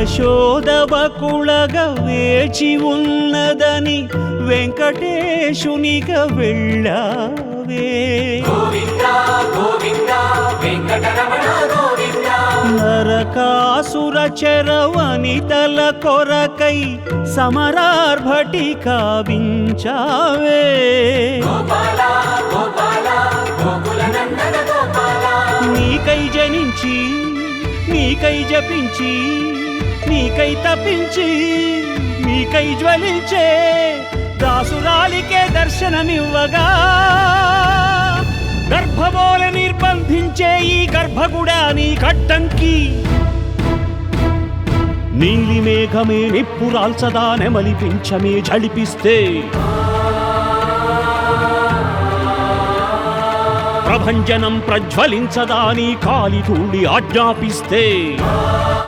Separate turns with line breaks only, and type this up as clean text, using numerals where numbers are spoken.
యశోదవకుళగా వేచి ఉన్నదని వెంకటేశునిగా వెళ్ళావే. నరకాసుర చరవనితల కొరకై సమరార్భటి కావించావే. నీకై జనించి నీకై జపించి నీకై తపించి నీకై జ్వలించే దాసురాలికే దర్శనమివ్వగా గర్భమూల నిర్బంధించే ఈ గర్భగుడా నీ కట్టంకి. నీలి మేఘమే నిప్పురాల్సదా నెమలి పింఛమే జడిపిస్తే ప్రభంజనం ప్రజ్వలించదా నీ కాలి ధూళి ఆజ్ఞాపిస్తే.